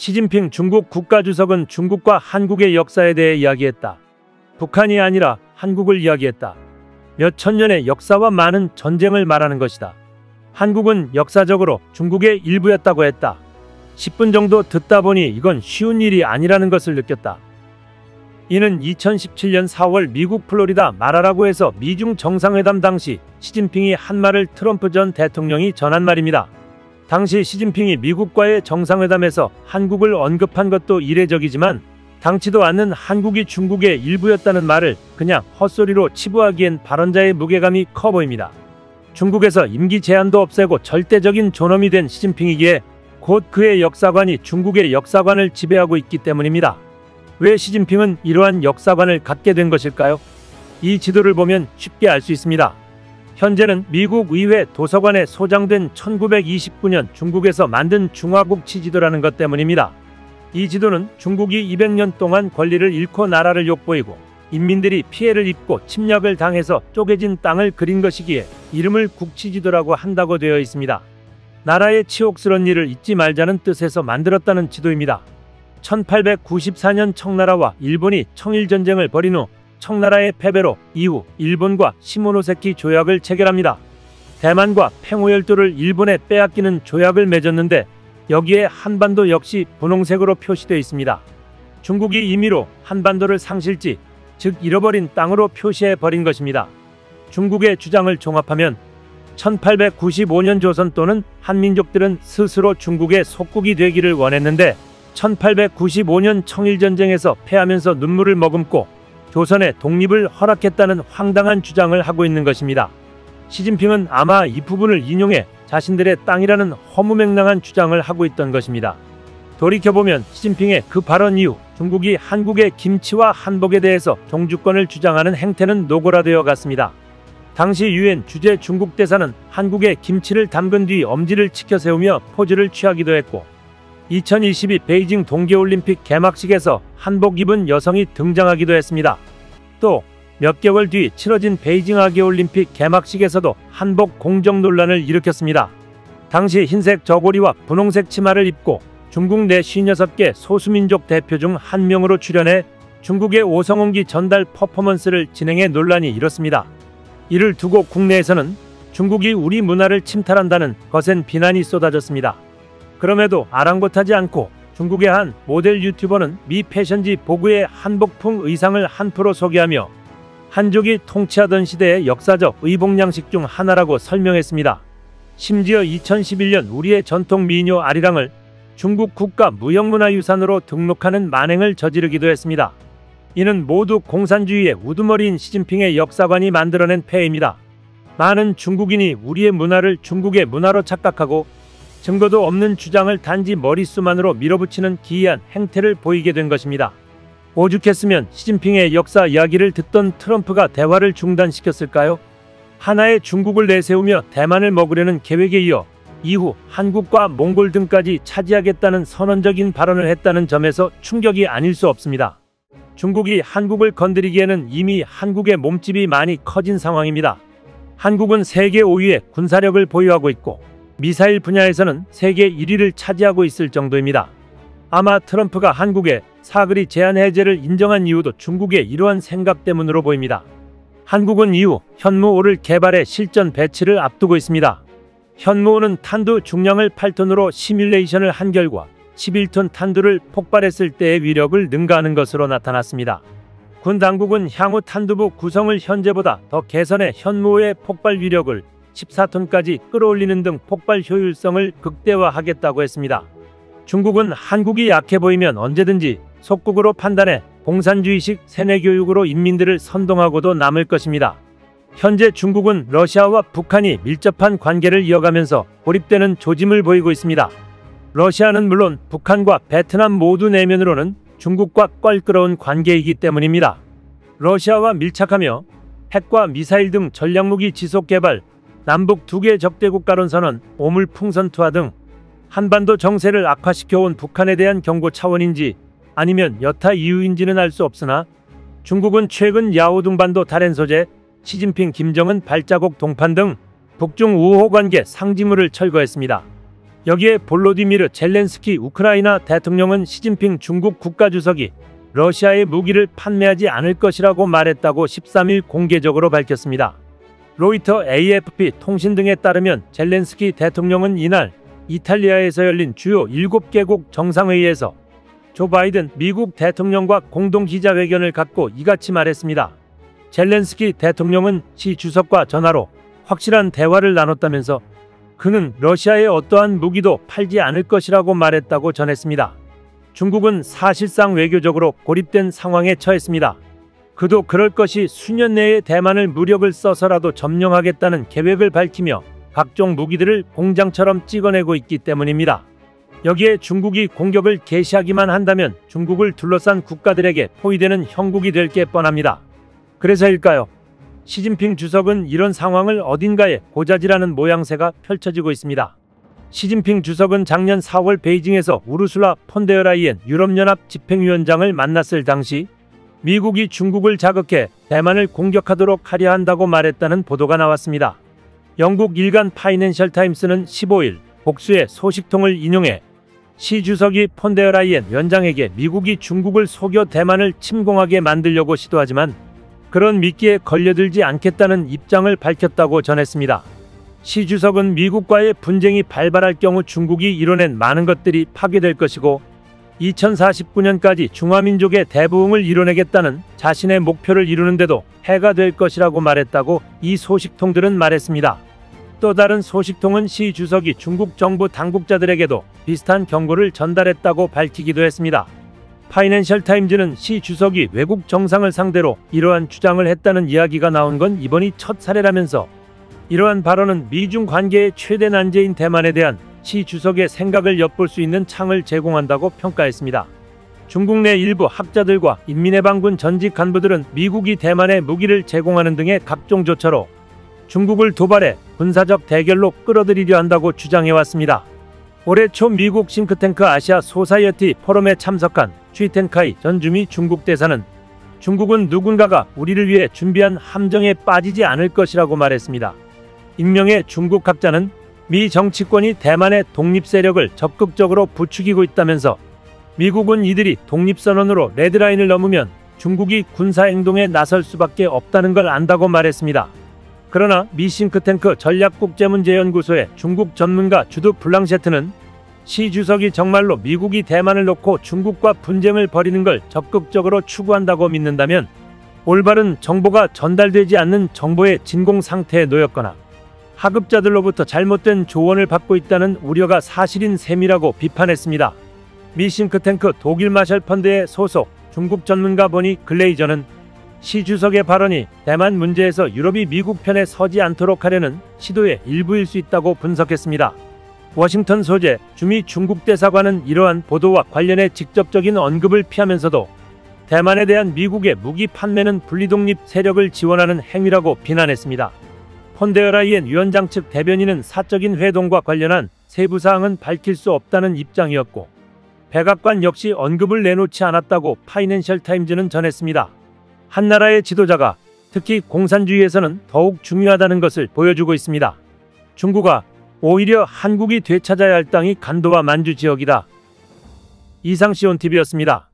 시진핑 중국 국가주석은 중국과 한국의 역사에 대해 이야기했다. 북한이 아니라 한국을 이야기했다. 몇 천년의 역사와 많은 전쟁을 말하는 것이다. 한국은 역사적으로 중국의 일부였다고 했다. 10분 정도 듣다 보니 이건 쉬운 일이 아니라는 것을 느꼈다. 이는 2017년 4월 미국 플로리다 마라라고에서 미중 정상회담 당시 시진핑이 한 말을 트럼프 전 대통령이 전한 말입니다. 당시 시진핑이 미국과의 정상회담에서 한국을 언급한 것도 이례적이지만 당치도 않는 한국이 중국의 일부였다는 말을 그냥 헛소리로 치부하기엔 발언자의 무게감이 커 보입니다. 중국에서 임기 제한도 없애고 절대적인 존엄이 된 시진핑이기에 곧 그의 역사관이 중국의 역사관을 지배하고 있기 때문입니다. 왜 시진핑은 이러한 역사관을 갖게 된 것일까요? 이 지도를 보면 쉽게 알 수 있습니다. 현재는 미국 의회 도서관에 소장된 1929년 중국에서 만든 중화국치 지도라는 것 때문입니다. 이 지도는 중국이 200년 동안 권리를 잃고 나라를 욕보이고 인민들이 피해를 입고 침략을 당해서 쪼개진 땅을 그린 것이기에 이름을 국치지도라고 한다고 되어 있습니다. 나라의 치욕스러운 일을 잊지 말자는 뜻에서 만들었다는 지도입니다. 1894년 청나라와 일본이 청일전쟁을 벌인 후 청나라의 패배로 이후 일본과 시모노세키 조약을 체결합니다. 대만과 팽오열도를 일본에 빼앗기는 조약을 맺었는데 여기에 한반도 역시 분홍색으로 표시되어 있습니다. 중국이 임의로 한반도를 상실지, 즉 잃어버린 땅으로 표시해버린 것입니다. 중국의 주장을 종합하면 1895년 조선 또는 한민족들은 스스로 중국의 속국이 되기를 원했는데 1895년 청일전쟁에서 패하면서 눈물을 머금고 조선의 독립을 허락했다는 황당한 주장을 하고 있는 것입니다. 시진핑은 아마 이 부분을 인용해 자신들의 땅이라는 허무맹랑한 주장을 하고 있던 것입니다. 돌이켜보면 시진핑의 그 발언 이후 중국이 한국의 김치와 한복에 대해서 종주권을 주장하는 행태는 노골화되어 갔습니다. 당시 유엔 주재 중국 대사는 한국의 김치를 담근 뒤 엄지를 치켜 세우며 포즈를 취하기도 했고 2022 베이징 동계올림픽 개막식에서 한복 입은 여성이 등장하기도 했습니다. 또 몇 개월 뒤 치러진 베이징 아기올림픽 개막식에서도 한복 공정 논란을 일으켰습니다. 당시 흰색 저고리와 분홍색 치마를 입고 중국 내 56개 소수민족 대표 중 한 명으로 출연해 중국의 오성홍기 전달 퍼포먼스를 진행해 논란이 일었습니다. 이를 두고 국내에서는 중국이 우리 문화를 침탈한다는 거센 비난이 쏟아졌습니다. 그럼에도 아랑곳하지 않고 중국의 한 모델 유튜버는 미 패션지 보그의 한복풍 의상을 한 프로 소개하며 한족이 통치하던 시대의 역사적 의복양식 중 하나라고 설명했습니다. 심지어 2011년 우리의 전통 미녀 아리랑을 중국 국가 무형문화유산으로 등록하는 만행을 저지르기도 했습니다. 이는 모두 공산주의의 우두머리인 시진핑의 역사관이 만들어낸 폐해입니다. 많은 중국인이 우리의 문화를 중국의 문화로 착각하고 증거도 없는 주장을 단지 머릿수만으로 밀어붙이는 기이한 행태를 보이게 된 것입니다. 오죽했으면 시진핑의 역사 이야기를 듣던 트럼프가 대화를 중단시켰을까요? 하나의 중국을 내세우며 대만을 먹으려는 계획에 이어 이후 한국과 몽골 등까지 차지하겠다는 선언적인 발언을 했다는 점에서 충격이 아닐 수 없습니다. 중국이 한국을 건드리기에는 이미 한국의 몸집이 많이 커진 상황입니다. 한국은 세계 5위의 군사력을 보유하고 있고 미사일 분야에서는 세계 1위를 차지하고 있을 정도입니다. 아마 트럼프가 한국의 사거리 제한 해제를 인정한 이유도 중국의 이러한 생각 때문으로 보입니다. 한국은 이후 현무5를 개발해 실전 배치를 앞두고 있습니다. 현무5는 탄두 중량을 8톤으로 시뮬레이션을 한 결과 11톤 탄두를 폭발했을 때의 위력을 능가하는 것으로 나타났습니다. 군 당국은 향후 탄두부 구성을 현재보다 더 개선해 현무5의 폭발 위력을 14톤까지 끌어올리는 등 폭발 효율성을 극대화하겠다고 했습니다. 중국은 한국이 약해 보이면 언제든지 속국으로 판단해 공산주의식 세뇌교육으로 인민들을 선동하고도 남을 것입니다. 현재 중국은 러시아와 북한이 밀접한 관계를 이어가면서 고립되는 조짐을 보이고 있습니다. 러시아는 물론 북한과 베트남 모두 내면으로는 중국과 껄끄러운 관계이기 때문입니다. 러시아와 밀착하며 핵과 미사일 등 전략무기 지속 개발, 남북 2개 적대국가론 선언, 오물풍선 투하 등 한반도 정세를 악화시켜온 북한에 대한 경고 차원인지 아니면 여타 이유인지는 알 수 없으나 중국은 최근 야오둥반도 달엔 소재, 시진핑 김정은 발자국 동판 등 북중 우호 관계 상징물을 철거했습니다. 여기에 볼로디미르 젤렌스키 우크라이나 대통령은 시진핑 중국 국가주석이 러시아에 무기를 판매하지 않을 것이라고 말했다고 13일 공개적으로 밝혔습니다. 로이터 AFP 통신 등에 따르면 젤렌스키 대통령은 이날 이탈리아에서 열린 주요 7개국 정상회의에서 조 바이든 미국 대통령과 공동 기자회견을 갖고 이같이 말했습니다. 젤렌스키 대통령은 시 주석과 전화로 확실한 대화를 나눴다면서 그는 러시아에 어떠한 무기도 팔지 않을 것이라고 말했다고 전했습니다. 중국은 사실상 외교적으로 고립된 상황에 처했습니다. 그도 그럴 것이 수년 내에 대만을 무력을 써서라도 점령하겠다는 계획을 밝히며 각종 무기들을 공장처럼 찍어내고 있기 때문입니다. 여기에 중국이 공격을 개시하기만 한다면 중국을 둘러싼 국가들에게 포위되는 형국이 될 게 뻔합니다. 그래서일까요? 시진핑 주석은 이런 상황을 어딘가에 고자질하는 모양새가 펼쳐지고 있습니다. 시진핑 주석은 작년 4월 베이징에서 우르술라 폰데어라이엔 유럽연합 집행위원장을 만났을 당시 미국이 중국을 자극해 대만을 공격하도록 하려 한다고 말했다는 보도가 나왔습니다. 영국 일간 파이낸셜 타임스는 15일 복수의 소식통을 인용해 시 주석이 폰데어라이엔 위원장에게 미국이 중국을 속여 대만을 침공하게 만들려고 시도하지만 그런 미끼에 걸려들지 않겠다는 입장을 밝혔다고 전했습니다. 시 주석은 미국과의 분쟁이 발발할 경우 중국이 이뤄낸 많은 것들이 파괴될 것이고 2049년까지 중화민족의 대부흥을 이뤄내겠다는 자신의 목표를 이루는데도 해가 될 것이라고 말했다고 이 소식통들은 말했습니다. 또 다른 소식통은 시 주석이 중국 정부 당국자들에게도 비슷한 경고를 전달했다고 밝히기도 했습니다. 파이낸셜 타임즈는 시 주석이 외국 정상을 상대로 이러한 주장을 했다는 이야기가 나온 건 이번이 첫 사례라면서 이러한 발언은 미중 관계의 최대 난제인 대만에 대한 시 주석의 생각을 엿볼 수 있는 창을 제공한다고 평가했습니다. 중국 내 일부 학자들과 인민해방군 전직 간부들은 미국이 대만에 무기를 제공하는 등의 각종 조처로 중국을 도발해 군사적 대결로 끌어들이려 한다고 주장해왔습니다. 올해 초 미국 싱크탱크 아시아 소사이어티 포럼에 참석한 취텐카이 전 주미 중국 대사는 중국은 누군가가 우리를 위해 준비한 함정에 빠지지 않을 것이라고 말했습니다. 익명의 중국 학자는 미 정치권이 대만의 독립세력을 적극적으로 부추기고 있다면서 미국은 이들이 독립선언으로 레드라인을 넘으면 중국이 군사행동에 나설 수밖에 없다는 걸 안다고 말했습니다. 그러나 미 싱크탱크 전략국제문제연구소의 중국 전문가 주드 블랑셰트는 시 주석이 정말로 미국이 대만을 놓고 중국과 분쟁을 벌이는 걸 적극적으로 추구한다고 믿는다면 올바른 정보가 전달되지 않는 정보의 진공 상태에 놓였거나 하급자들로부터 잘못된 조언을 받고 있다는 우려가 사실인 셈이라고 비판했습니다. 미 싱크탱크 독일 마셜 펀드의 소속 중국 전문가 보니 글레이저는 시 주석의 발언이 대만 문제에서 유럽이 미국 편에 서지 않도록 하려는 시도의 일부일 수 있다고 분석했습니다. 워싱턴 소재 주미 중국 대사관은 이러한 보도와 관련해 직접적인 언급을 피하면서도 대만에 대한 미국의 무기 판매는 분리독립 세력을 지원하는 행위라고 비난했습니다. 폰데어라이엔 위원장 측 대변인은 사적인 회동과 관련한 세부 사항은 밝힐 수 없다는 입장이었고 백악관 역시 언급을 내놓지 않았다고 파이낸셜 타임즈는 전했습니다. 한 나라의 지도자가 특히 공산주의에서는 더욱 중요하다는 것을 보여주고 있습니다. 중국아, 오히려 한국이 되찾아야 할 땅이 간도와 만주 지역이다. 이상 시온TV였습니다.